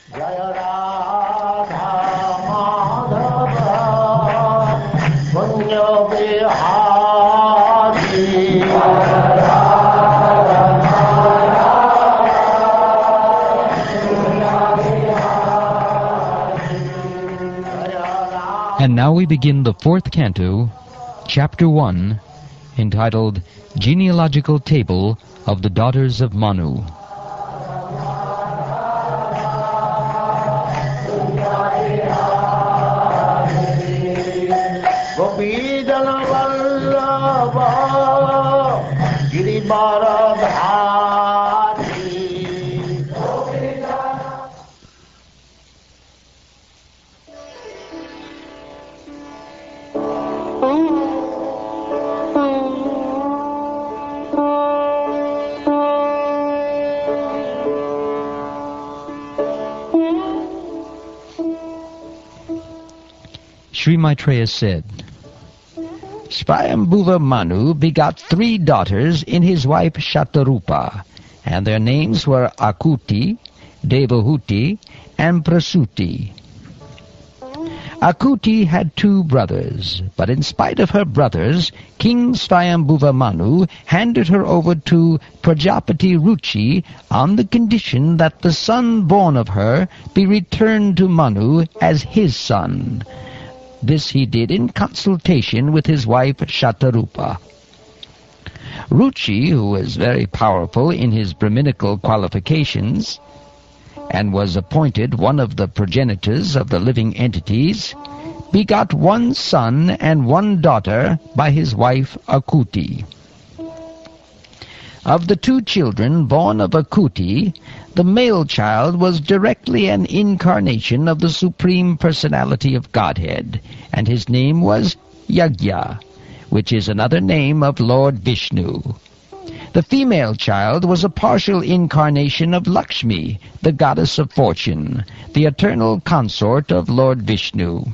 Jaya Radha Madhava Punya Vihari And now we begin the fourth canto, chapter 1, entitled Genealogical Table of the Daughters of Manu. Sri Maitreya said, Swayambhuva Manu begot 3 daughters in his wife Shatarupa, and their names were Akuti, Devahuti, and Prasuti. Akuti had 2 brothers, but in spite of her brothers, King Swayambhuva Manu handed her over to Prajapati Ruchi on the condition that the son born of her be returned to Manu as his son. This he did in consultation with his wife Shatarupa. Ruchi, who was very powerful in his Brahminical qualifications, and was appointed one of the progenitors of the living entities, begot 1 son and 1 daughter by his wife Akuti. Of the 2 children born of Akuti, the male child was directly an incarnation of the Supreme Personality of Godhead, and his name was Yagya, which is another name of Lord Vishnu. The female child was a partial incarnation of Lakshmi, the goddess of fortune, the eternal consort of Lord Vishnu.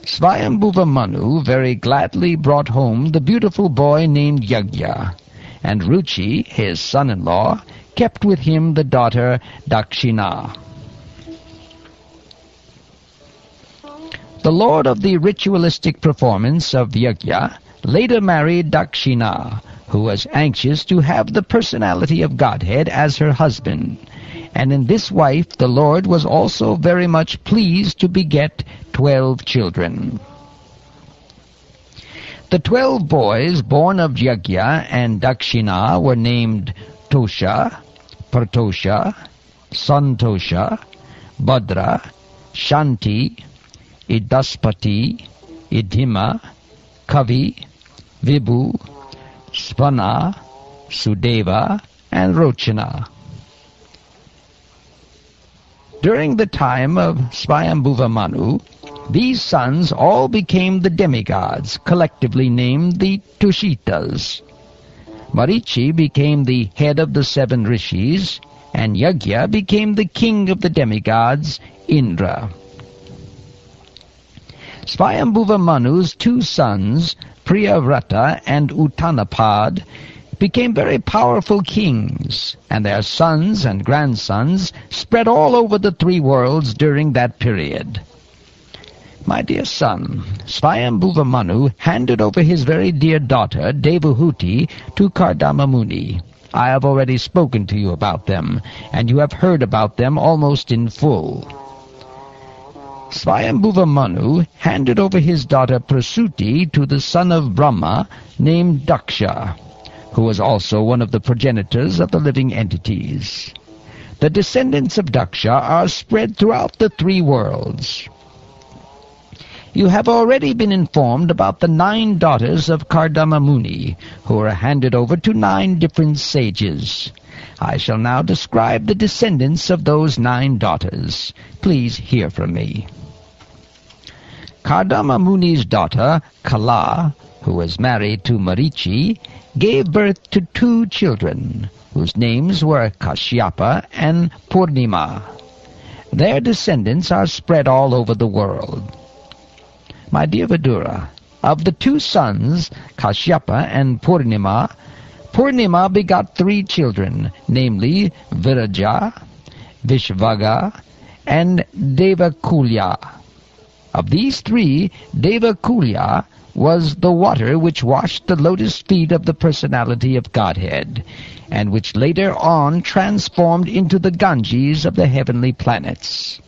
Swayambhuva Manu very gladly brought home the beautiful boy named Yagya, and Ruchi, his son-in-law, kept with him the daughter Dakshina. The lord of the ritualistic performance of Yagya later married Dakshina, who was anxious to have the personality of Godhead as her husband, and in this wife the Lord was also very much pleased to beget 12 children. The 12 boys born of Yagya and Dakshina were named Tosha, Partosha, Santosha, Bhadra, Shanti, Idaspati, Idhima, Kavi, Vibhu, Svana, Sudeva, and Rochana. During the time of Swayambhuva Manu, these sons all became the demigods, collectively named the Tushitas. Marichi became the head of the 7 rishis, and Yagya became the king of the demigods, Indra. Swayambhuva Manu's 2 sons, Priyavrata and Uttanapad, became very powerful kings, and their sons and grandsons spread all over the 3 worlds during that period. My dear son, Swayambhuva Manu handed over his very dear daughter, Devahuti, to Kardama Muni. I have already spoken to you about them, and you have heard about them almost in full. Swayambhuva Manu handed over his daughter Prasuti to the son of Brahma named Daksha, who was also one of the progenitors of the living entities. The descendants of Daksha are spread throughout the 3 worlds. You have already been informed about the 9 daughters of Kardama Muni, who were handed over to 9 different sages. I shall now describe the descendants of those 9 daughters. Please hear from me. Kardama Muni's daughter, Kala, who was married to Marichi, gave birth to 2 children, whose names were Kashyapa and Purnima. Their descendants are spread all over the world. My dear Vidura, of the 2 sons, Kashyapa and Purnima, Purnima begot 3 children, namely Viraja, Vishvaga, and Devakulya. Of these three, Devakulya was the water which washed the lotus feet of the personality of Godhead, and which later on transformed into the Ganges of the heavenly planets.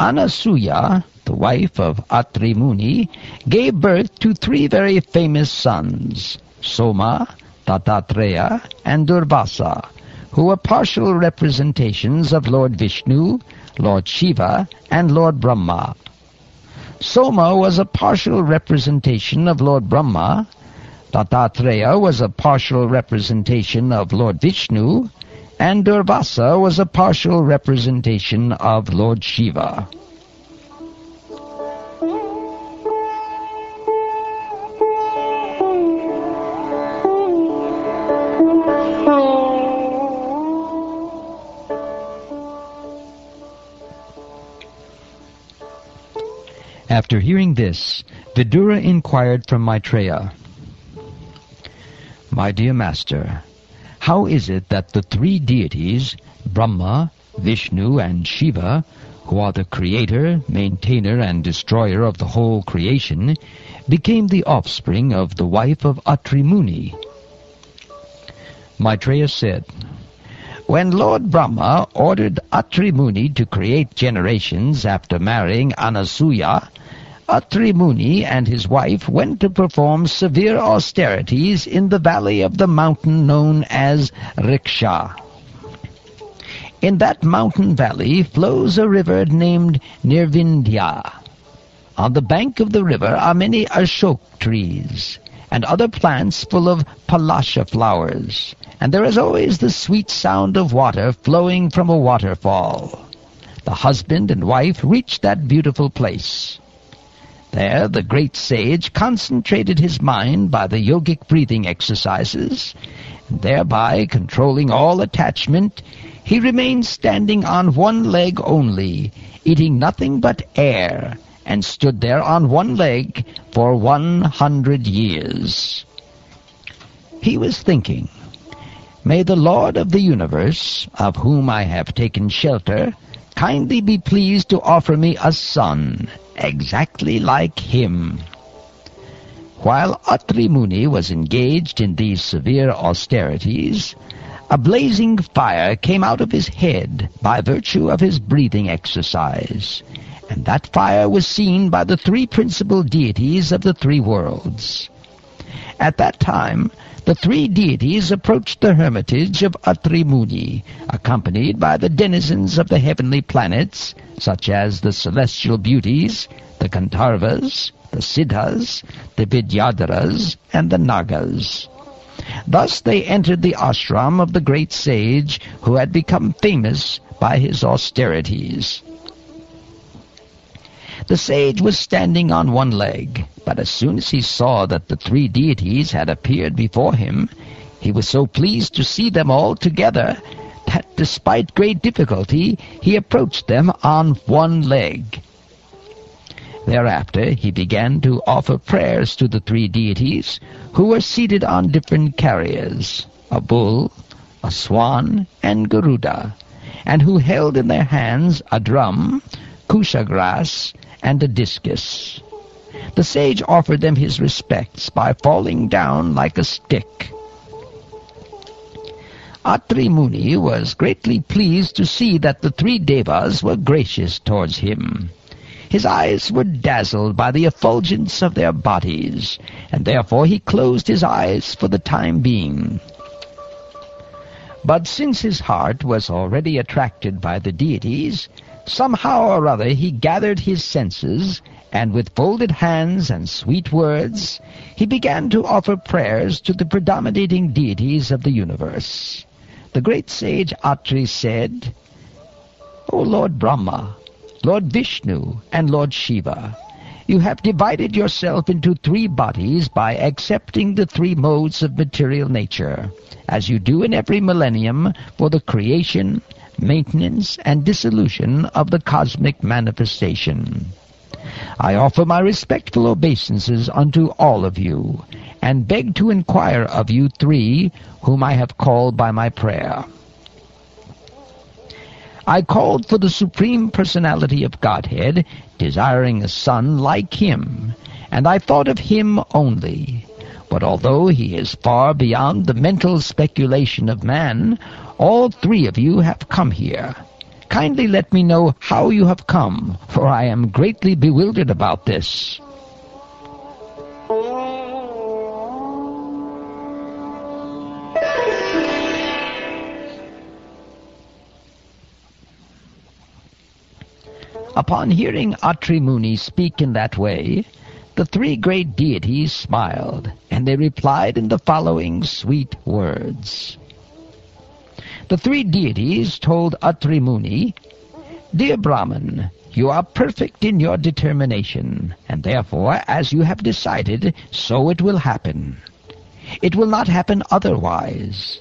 Anasuya, the wife of Atri Muni, gave birth to three very famous sons, Soma, Dattatreya, and Durvasa, who were partial representations of Lord Vishnu, Lord Shiva, and Lord Brahma. Soma was a partial representation of Lord Brahma, Dattatreya was a partial representation of Lord Vishnu, and Durvasa was a partial representation of Lord Shiva. After hearing this, Vidura inquired from Maitreya, "My dear master, how is it that the three deities, Brahma, Vishnu, and Shiva, who are the creator, maintainer, and destroyer of the whole creation, became the offspring of the wife of Atri Muni?" Maitreya said, "When Lord Brahma ordered Atri Muni to create generations after marrying Anasuya, Atri Muni and his wife went to perform severe austerities in the valley of the mountain known as Riksha. In that mountain valley flows a river named Nirvindya. On the bank of the river are many ashok trees and other plants full of palasha flowers, and there is always the sweet sound of water flowing from a waterfall. The husband and wife reached that beautiful place. There the great sage concentrated his mind by the yogic breathing exercises, and thereby controlling all attachment, he remained standing on one leg only, eating nothing but air, and stood there on one leg for 100 years. He was thinking, 'May the Lord of the universe, of whom I have taken shelter, kindly be pleased to offer me a son, exactly like him.' While Atri Muni was engaged in these severe austerities, a blazing fire came out of his head by virtue of his breathing exercise, and that fire was seen by the three principal deities of the three worlds. At that time, the three deities approached the hermitage of Atri Muni, accompanied by the denizens of the heavenly planets, such as the celestial beauties, the Gandharvas, the Siddhas, the Vidyadharas, and the Nagas. Thus they entered the ashram of the great sage who had become famous by his austerities. The sage was standing on one leg, but as soon as he saw that the three deities had appeared before him, he was so pleased to see them all together that despite great difficulty he approached them on one leg. Thereafter he began to offer prayers to the three deities, who were seated on different carriers, a bull, a swan, and Garuda, and who held in their hands a drum, kusha grass, and a discus. The sage offered them his respects by falling down like a stick. Atri Muni was greatly pleased to see that the three devas were gracious towards him. His eyes were dazzled by the effulgence of their bodies, and therefore he closed his eyes for the time being. But since his heart was already attracted by the deities, somehow or other he gathered his senses, and with folded hands and sweet words, he began to offer prayers to the predominating deities of the universe. The great sage Atri said, "O Lord Brahma, Lord Vishnu, and Lord Shiva, you have divided yourself into three bodies by accepting the three modes of material nature, as you do in every millennium for the creation, maintenance, and dissolution of the cosmic manifestation. I offer my respectful obeisances unto all of you, and beg to inquire of you three, whom I have called by my prayer. I called for the Supreme Personality of Godhead, desiring a son like him, and I thought of him only. But although he is far beyond the mental speculation of man, all three of you have come here. Kindly let me know how you have come, for I am greatly bewildered about this." Upon hearing Atri Muni speak in that way, the three great deities smiled, and they replied in the following sweet words. The three deities told Atri Muni, "Dear Brahman, you are perfect in your determination, and therefore, as you have decided, so it will happen. It will not happen otherwise.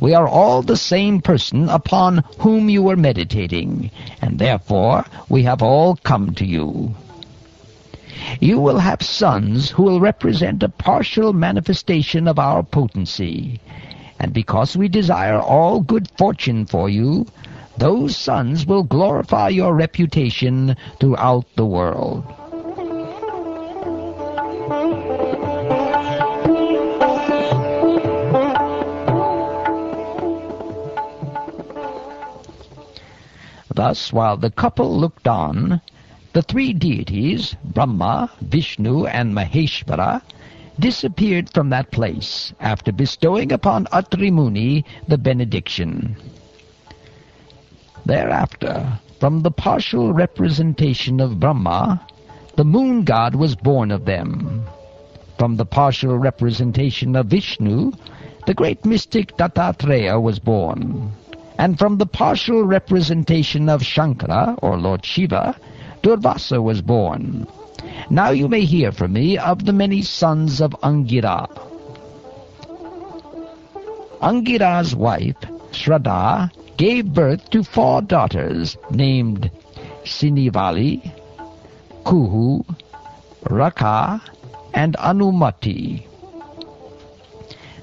We are all the same person upon whom you were meditating, and therefore we have all come to you. You will have sons who will represent a partial manifestation of our potency, and because we desire all good fortune for you, those sons will glorify your reputation throughout the world." Thus, while the couple looked on, the three deities, Brahma, Vishnu, and Maheshvara, disappeared from that place after bestowing upon Atri Muni the benediction. Thereafter, from the partial representation of Brahma, the moon god was born of them. From the partial representation of Vishnu, the great mystic Dattatreya was born. And from the partial representation of Shankara, or Lord Shiva, Durvasa was born. Now you may hear from me of the many sons of Angira. Angira's wife, Shraddha, gave birth to 4 daughters named Sinivali, Kuhu, Rakha, and Anumati.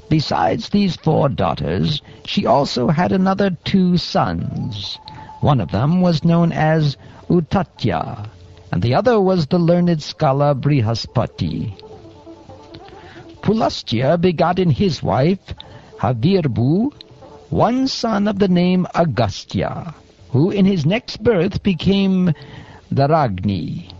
Besides these 4 daughters, she also had another 2 sons. One of them was known as Uttatya, and the other was the learned scholar Brihaspati. Pulastya begot in his wife, Havirbu, one son of the name Agastya, who in his next birth became Dharagni.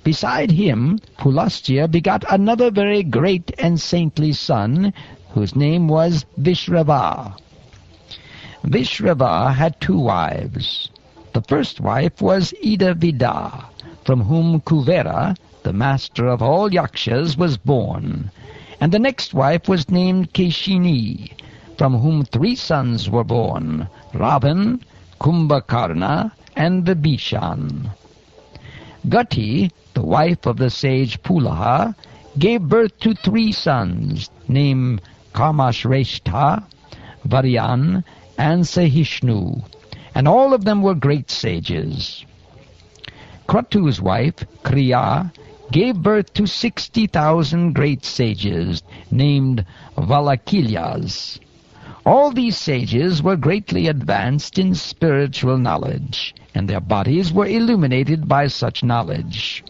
Beside him, Pulastya begot another very great and saintly son, whose name was Vishrava. Vishrava had 2 wives. The first wife was Idavida, from whom Kuvera, the master of all yakshas, was born, and the next wife was named Keshini, from whom 3 sons were born, Ravan, Kumbhakarna, and Vibhishan. Gati, the wife of the sage Pulaha, gave birth to 3 sons, named Kamashreshtha, Varyan, and Sahishnu, and all of them were great sages. Kratu's wife, Kriya, gave birth to 60,000 great sages, named Valakilyas. All these sages were greatly advanced in spiritual knowledge, and their bodies were illuminated by such knowledge.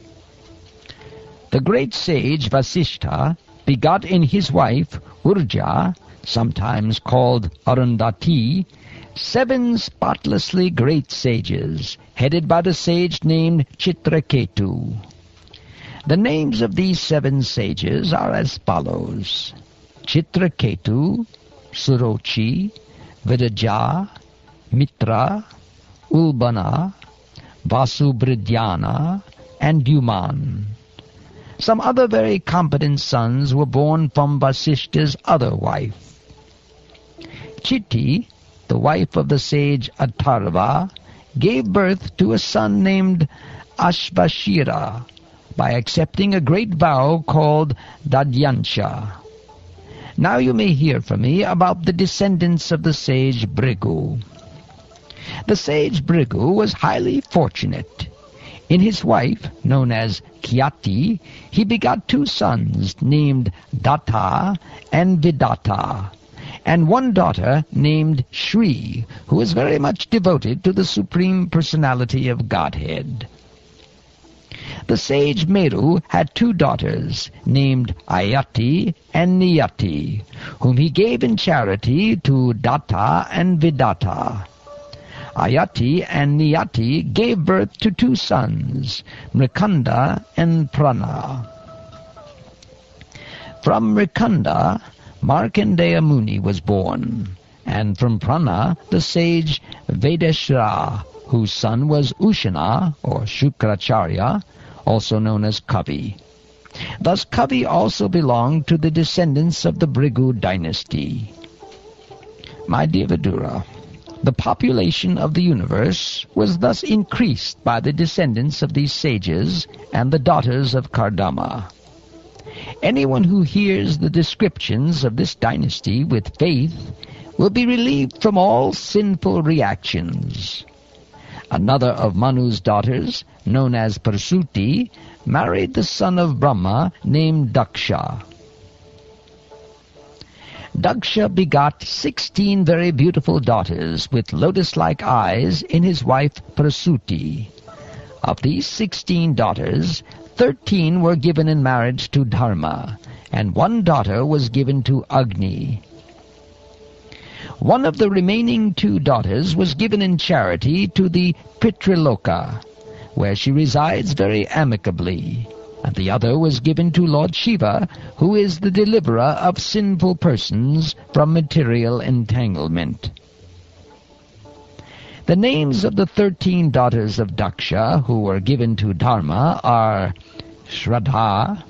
The great sage Vasishtha begot in his wife Urja, sometimes called Arundhati, 7 spotlessly great sages, headed by the sage named Chitraketu. The names of these 7 sages are as follows: Chitraketu, Surochi, Vidaja, Mitra, Ulbana, Vasubridhyana, and Duman. Some other very competent sons were born from Vasishta's other wife. Chitti, the wife of the sage Atharva, gave birth to a son named Ashvashira by accepting a great vow called Dadyansha. Now you may hear from me about the descendants of the sage Bhrigu. The sage Bhrigu was highly fortunate. In his wife, known as Kyati, he begot 2 sons named Datta and Vidatta, and one daughter named Shri, who was very much devoted to the Supreme Personality of Godhead. The sage Meru had two daughters, named Ayati and Niyati, whom he gave in charity to Datta and Vidatta. Ayati and Niyati gave birth to two sons, Mrikanda and Prana. From Mrikanda, Markandeya Muni was born, and from Prana the sage Vedeshra, whose son was Ushana, or Shukracharya, also known as Kavi. Thus Kavi also belonged to the descendants of the Bhrigu dynasty. My dear Vidura, the population of the universe was thus increased by the descendants of these sages and the daughters of Kardama. Anyone who hears the descriptions of this dynasty with faith will be relieved from all sinful reactions. Another of Manu's daughters, known as Prasuti, married the son of Brahma named Daksha. Daksha begot 16 very beautiful daughters with lotus-like eyes in his wife Prasuti. Of these 16 daughters, 13 were given in marriage to Dharma, and one daughter was given to Agni. One of the remaining two daughters was given in charity to the Pitriloka, where she resides very amicably, and the other was given to Lord Shiva, who is the deliverer of sinful persons from material entanglement. The names of the 13 daughters of Daksha who were given to Dharma are Shraddha,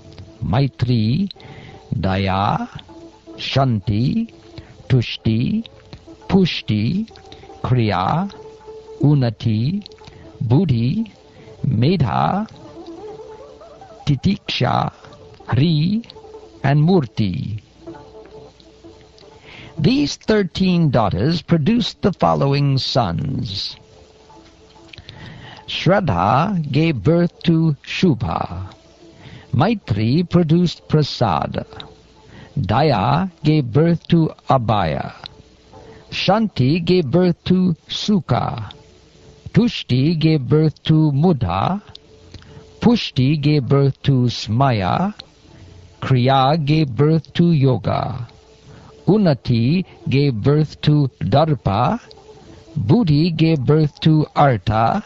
Maitri, Daya, Shanti, Tushti, Pushti, Kriya, Unati, Buddhi, Medha, Titiksha, Hri, and Murti. These 13 daughters produced the following sons. Shraddha gave birth to Shubha. Maitri produced Prasada. Daya gave birth to Abhaya. Shanti gave birth to Sukha. Tushti gave birth to Mudha. Pushti gave birth to Smaya. Kriya gave birth to Yoga. Unati gave birth to Darpa. Buddhi gave birth to Artha.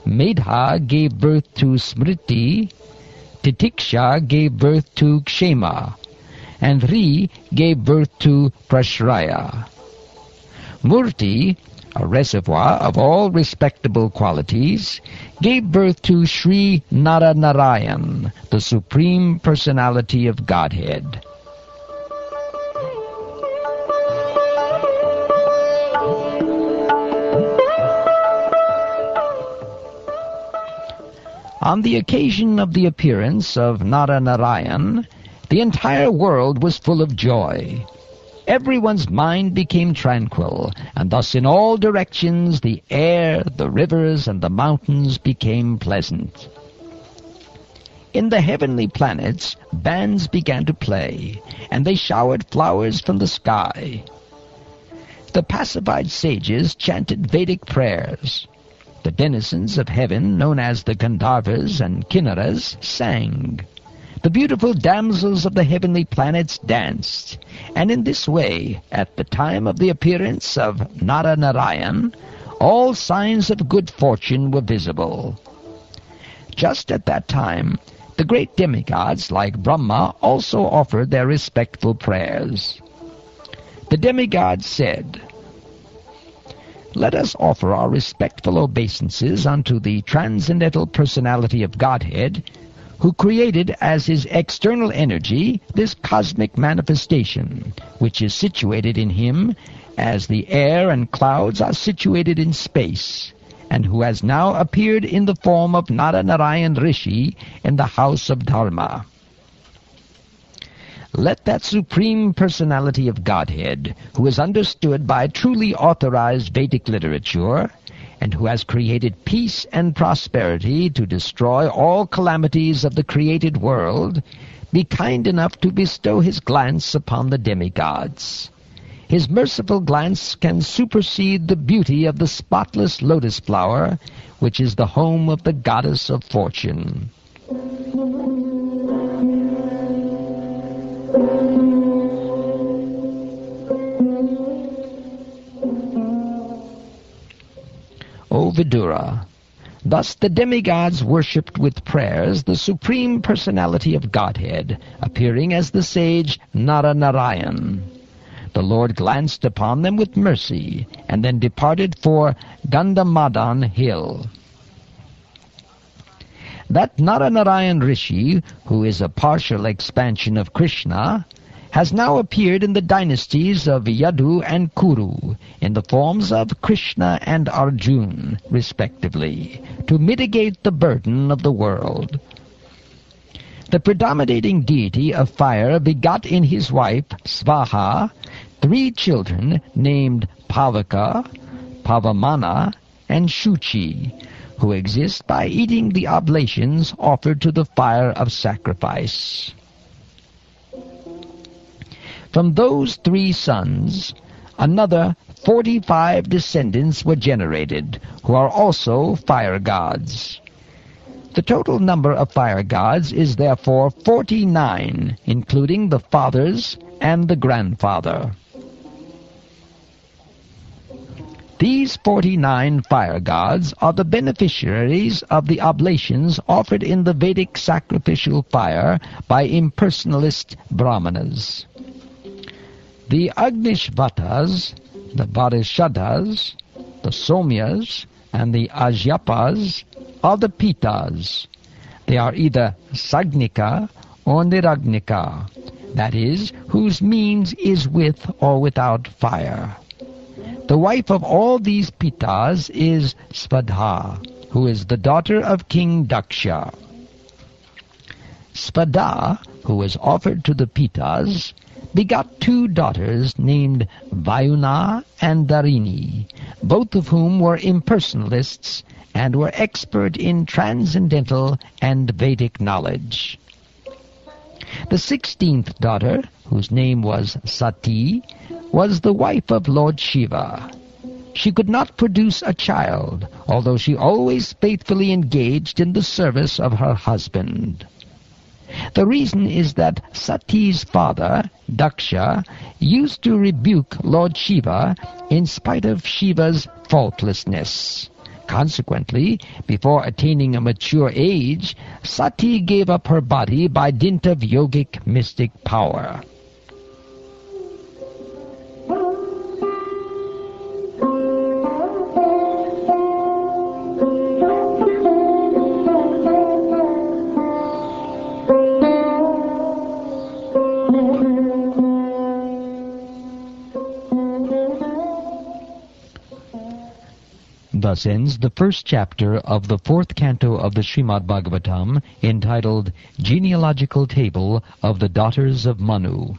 Medha gave birth to Smriti. Titiksha gave birth to Kshema. And Hri gave birth to Prashraya. Murti, a reservoir of all respectable qualities, gave birth to Sri Naranarayan, the Supreme Personality of Godhead. On the occasion of the appearance of Naranarayan, the entire world was full of joy. Everyone's mind became tranquil, and thus in all directions the air, the rivers, and the mountains became pleasant. In the heavenly planets, bands began to play, and they showered flowers from the sky. The pacified sages chanted Vedic prayers. The denizens of heaven, known as the Gandharvas and Kinnaras, sang. The beautiful damsels of the heavenly planets danced, and in this way, at the time of the appearance of Naranarayan, all signs of good fortune were visible. Just at that time, the great demigods like Brahma also offered their respectful prayers. The demigods said, "Let us offer our respectful obeisances unto the transcendental personality of Godhead, who created as his external energy this cosmic manifestation, which is situated in him as the air and clouds are situated in space, and who has now appeared in the form of Naranarayan Rishi in the house of Dharma. Let that Supreme Personality of Godhead, who is understood by truly authorized Vedic literature, and who has created peace and prosperity to destroy all calamities of the created world, be kind enough to bestow his glance upon the demigods. his merciful glance can supersede the beauty of the spotless lotus flower, which is the home of the goddess of fortune. O Vidura, thus the demigods worshipped with prayers the Supreme Personality of Godhead, appearing as the sage Narayan. The Lord glanced upon them with mercy, and then departed for Gandhamadan hill. That Narayan Rishi, who is a partial expansion of Krishna, has now appeared in the dynasties of Yadu and Kuru, in the forms of Krishna and Arjun, respectively, to mitigate the burden of the world. The predominating deity of fire begot in his wife, Svaha, 3 children named Pavaka, Pavamana, and Shuchi, who exist by eating the oblations offered to the fire of sacrifice. From those 3 sons, another 45 descendants were generated, who are also fire gods. The total number of fire gods is therefore 49, including the fathers and the grandfather. These 49 fire gods are the beneficiaries of the oblations offered in the Vedic sacrificial fire by impersonalist brahmanas. The Agnishvatas, the Varishadhas, the Somyas, and the Ajyapas are the Pitas. They are either Sagnika or Niragnika, that is, whose means is with or without fire. The wife of all these Pitas is Svadha, who is the daughter of King Daksha. Svadha, who was offered to the Pitas, begot 2 daughters named Vayuna and Darini, both of whom were impersonalists and were expert in transcendental and Vedic knowledge. The 16th daughter, whose name was Sati, was the wife of Lord Shiva. She could not produce a child, although she always faithfully engaged in the service of her husband. The reason is that Sati's father, Daksha, used to rebuke Lord Shiva in spite of Shiva's faultlessness. Consequently, before attaining a mature age, Sati gave up her body by dint of yogic mystic power. Thus ends the first chapter of the 4th canto of the Srimad Bhagavatam, entitled Genealogical Table of the Daughters of Manu.